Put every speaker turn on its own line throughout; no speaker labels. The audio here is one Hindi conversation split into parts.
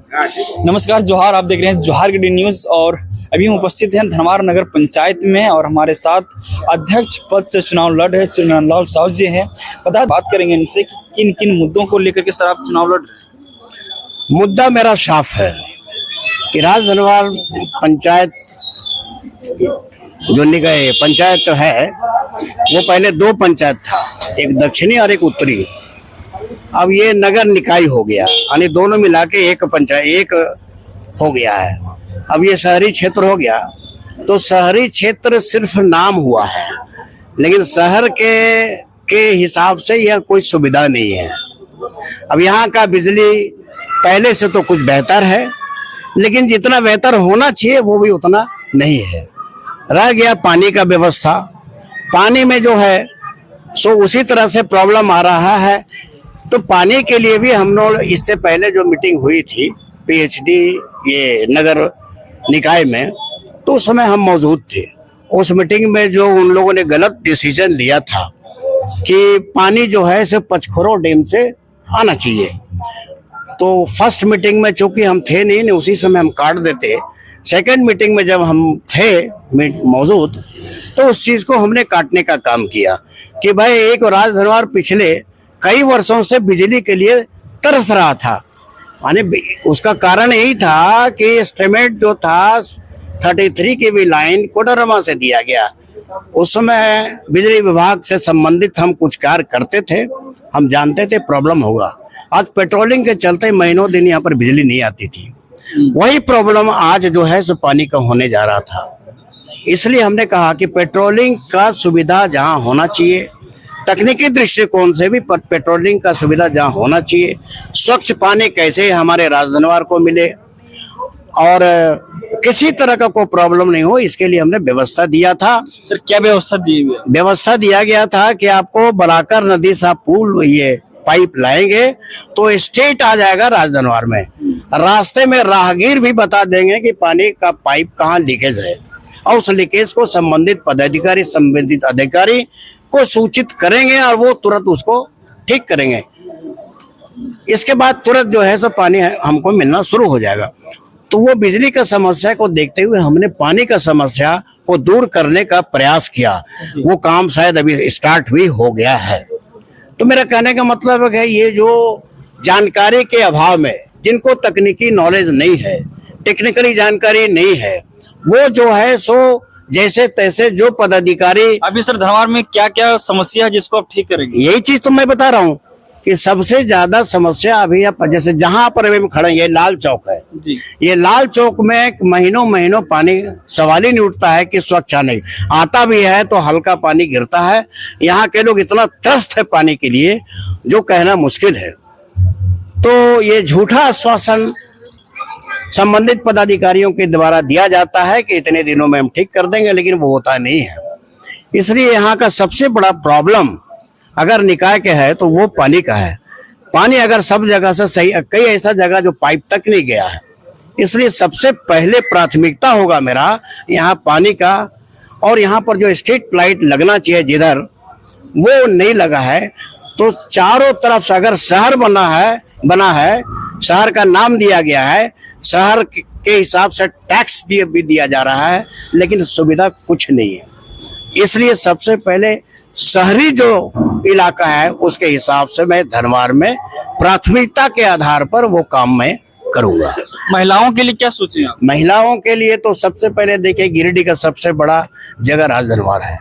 नमस्कार, जोहार। आप देख रहे हैं जोहार डी न्यूज़ और अभी हम उपस्थित हैं धनवार नगर पंचायत में और हमारे साथ अध्यक्ष पद से चुनाव लड़ रहे नंदलाल साहू जी हैं। बात करेंगे इनसे कि किन किन मुद्दों को लेकर के सर आप चुनाव लड़ रहे हैं।
मुद्दा मेरा साफ है कि राज धनवार पंचायत जो निकाय पंचायत है वो पहले दो पंचायत था, एक दक्षिणी और एक उत्तरी। अब ये नगर निकाय हो गया, यानी दोनों मिला के एक पंचायत एक हो गया है। अब ये शहरी क्षेत्र हो गया, तो शहरी क्षेत्र सिर्फ नाम हुआ है, लेकिन शहर के हिसाब से यह कोई सुविधा नहीं है। अब यहाँ का बिजली पहले से तो कुछ बेहतर है, लेकिन जितना बेहतर होना चाहिए वो भी उतना नहीं है। रह गया पानी का व्यवस्था, पानी में जो है सो उसी तरह से प्रॉब्लम आ रहा है। तो पानी के लिए भी हम लोग इससे पहले जो मीटिंग हुई थी पीएचडी ये नगर निकाय में, तो उस समय हम मौजूद थे। उस मीटिंग में जो उन लोगों ने गलत डिसीजन लिया था कि पानी जो है सिर्फ पचखोरो डैम से आना चाहिए, तो फर्स्ट मीटिंग में चूंकि हम थे नहीं, उसी समय हम काट देते। सेकंड मीटिंग में जब हम थे मौजूद, तो उस चीज को हमने काटने का काम किया कि भाई एक राज धनवार पिछले कई वर्षों से बिजली के लिए तरस रहा था। माने उसका कारण यही था कि एस्टीमेट जो था 33 की भी लाइन कोडरमा से दिया गया। उस समय बिजली विभाग से संबंधित हम कुछ कार्य करते थे, हम जानते थे प्रॉब्लम होगा। आज पेट्रोलिंग के चलते महीनों दिन यहाँ पर बिजली नहीं आती थी। वही प्रॉब्लम आज जो है सो पानी का होने जा रहा था। इसलिए हमने कहा कि पेट्रोलिंग का सुविधा जहाँ होना चाहिए, तकनीकी दृष्टिकोण से भी पेट्रोलिंग का सुविधा जहाँ होना चाहिए, स्वच्छ पानी कैसे हमारे राजधनवार को मिले और किसी तरह का कोई प्रॉब्लम नहीं हो, इसके लिए हमने व्यवस्था दिया था।
सर क्या व्यवस्था दी हुई है?
व्यवस्था दिया गया था कि आपको बलाकर नदी से पुल ये पाइप लाएंगे तो स्ट्रेट आ जाएगा राजधनवार में। रास्ते में राहगीर भी बता देंगे कि पानी का पाइप कहाँ लीकेज है, और उस लीकेज को संबंधित पदाधिकारी संबंधित अधिकारी को सूचित करेंगे और वो तुरंत उसको ठीक करेंगे। इसके बाद तुरंत जो है सो पानी हमको मिलना शुरू हो जाएगा। तो वो बिजली का समस्या को देखते हुए हमने पानी का समस्या को दूर करने का प्रयास किया। वो काम शायद अभी स्टार्ट भी हो गया है। तो मेरा कहने का मतलब है ये जो जानकारी के अभाव में, जिनको तकनीकी नॉलेज नहीं है, टेक्निकली जानकारी नहीं है, वो जो है सो जैसे तैसे जो पदाधिकारी।
अभी सर धनवार में क्या क्या समस्या है जिसको आप ठीक करेंगे?
यही चीज तो मैं बता रहा हूँ कि सबसे ज्यादा समस्या अभी जैसे जहां पर अभी हम खड़े हैं, ये लाल चौक है जी। ये लाल चौक में महीनों महीनों पानी सवाल ही नहीं उठता है कि स्वच्छ नहीं आता भी है तो हल्का पानी गिरता है। यहाँ के लोग इतना त्रस्त है पानी के लिए जो कहना मुश्किल है। तो ये झूठा आश्वासन संबंधित पदाधिकारियों के द्वारा दिया जाता है कि इतने दिनों में हम ठीक कर देंगे, लेकिन वो होता नहीं है। इसलिए यहाँ का सबसे बड़ा प्रॉब्लम अगर निकाय के है तो वो पानी का है। पानी अगर सब जगह से सही, कई ऐसा जगह जो पाइप तक नहीं गया है, इसलिए सबसे पहले प्राथमिकता होगा मेरा यहाँ पानी का। और यहाँ पर जो स्ट्रीट लाइट लगना चाहिए जिधर, वो नहीं लगा है। तो चारों तरफ से अगर शहर बना है, शहर का नाम दिया गया है, शहर के हिसाब से टैक्स भी दिया जा रहा है, लेकिन सुविधा कुछ नहीं है। इसलिए सबसे पहले शहरी जो इलाका है उसके हिसाब से मैं धनवार में प्राथमिकता के आधार पर वो काम मैं करूंगा।
महिलाओं के लिए क्या सोचे आप?
महिलाओं के लिए तो सबसे पहले देखिए, गिरिडीह का सबसे बड़ा जगह राजधनवार है।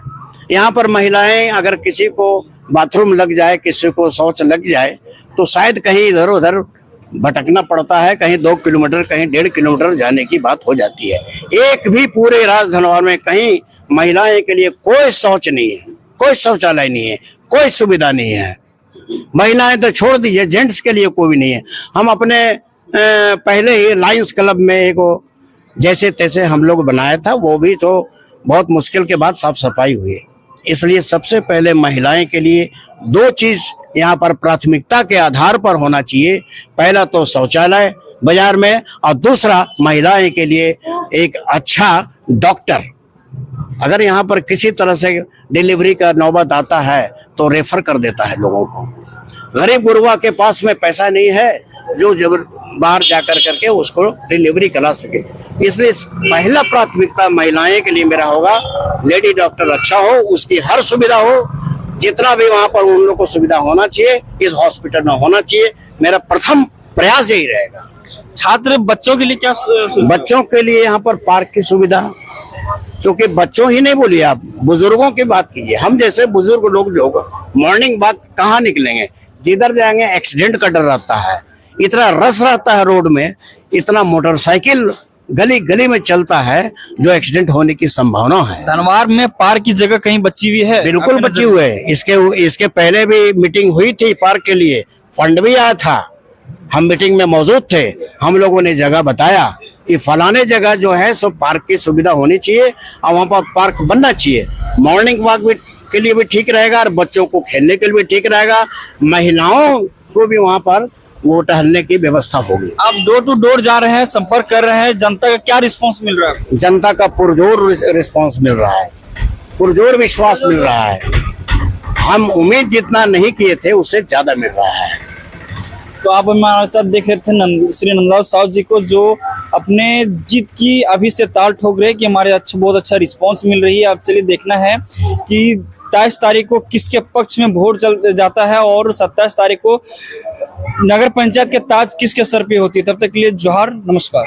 यहाँ पर महिलाएं अगर किसी को बाथरूम लग जाए, किसी को शौच लग जाए, तो शायद कहीं इधर उधर भटकना पड़ता है, कहीं 2 किलोमीटर कहीं 1.5 किलोमीटर जाने की बात हो जाती है। एक भी पूरे राजधनवार में कहीं महिलाएं के लिए कोई शौच नहीं है, कोई शौचालय नहीं है, कोई सुविधा नहीं है। महिलाएं तो छोड़ दीजिए, जेंट्स के लिए कोई भी नहीं है। हम अपने पहले ही लायंस क्लब में एक जैसे तैसे हम लोग बनाया था, वो भी तो बहुत मुश्किल के बाद साफ सफाई हुई। इसलिए सबसे पहले महिलाएं के लिए 2 चीज यहाँ पर प्राथमिकता के आधार पर होना चाहिए। पहला तो शौचालय बाजार में, और दूसरा महिलाएं के लिए एक अच्छा डॉक्टर। अगर यहाँ पर किसी तरह से डिलीवरी का नौबत आता है तो रेफर कर देता है लोगों को। गरीब गुरबा के पास में पैसा नहीं है, जो जब बाहर जाकर करके उसको डिलीवरी करा सके। इसलिए पहला प्राथमिकता महिलाएं के लिए मेरा होगा, लेडी डॉक्टर अच्छा हो, उसकी हर सुविधा हो, जितना भी वहां पर उन लोग को सुविधा होना चाहिए इस हॉस्पिटल में होना चाहिए। मेरा प्रथम प्रयास यही रहेगा।
छात्र बच्चों के लिए क्या
बच्चों के लिए यहाँ पर पार्क की सुविधा, क्योंकि बच्चों ही नहीं बोलिए, आप बुजुर्गों की बात कीजिए। हम जैसे बुजुर्ग लोग जो मॉर्निंग वॉक कहाँ निकलेंगे, जिधर जाएंगे एक्सीडेंट का डर रहता है, इतना रश रहता है रोड में, इतना मोटरसाइकिल गली गली में चलता है जो एक्सीडेंट होने की संभावना है।
धनवार में पार्क की जगह कहीं बची हुई है?
बिल्कुल बची हुई है। इसके पहले भी मीटिंग हुई थी पार्क के लिए, फंड भी आया था, हम मीटिंग में मौजूद थे। हम लोगों ने जगह बताया कि फलाने जगह जो है सो पार्क की सुविधा होनी चाहिए और वहाँ पर पार्क बनना चाहिए। मॉर्निंग वॉक भी के लिए भी ठीक रहेगा और बच्चों को खेलने के लिए भी ठीक रहेगा, महिलाओं को भी वहाँ पर वो टहलने की व्यवस्था होगी।
आप डोर टू डोर जा रहे हैं, संपर्क कर रहे हैं, जनता का क्या रिस्पांस मिल रहा है?
जनता का पुरजोर रिस्पांस मिल रहा है, पुरजोर विश्वास मिल रहा है। हम उम्मीद जितना नहीं किए थे उससे ज्यादा मिल रहा है।
तो आप हमारे साथ देख रहे थे श्री नंदलाल साहू जी को, जो अपने जीत की अभी से ताल ठोक रहे कि हमारे बहुत अच्छा रिस्पांस मिल रही है। अब चलिए देखना है कि 23 तारीख को किसके पक्ष में वोट चल जाता है और 27 तारीख को नगर पंचायत के ताज किसके सर पे होती है। तब तक के लिए जोहार, नमस्कार।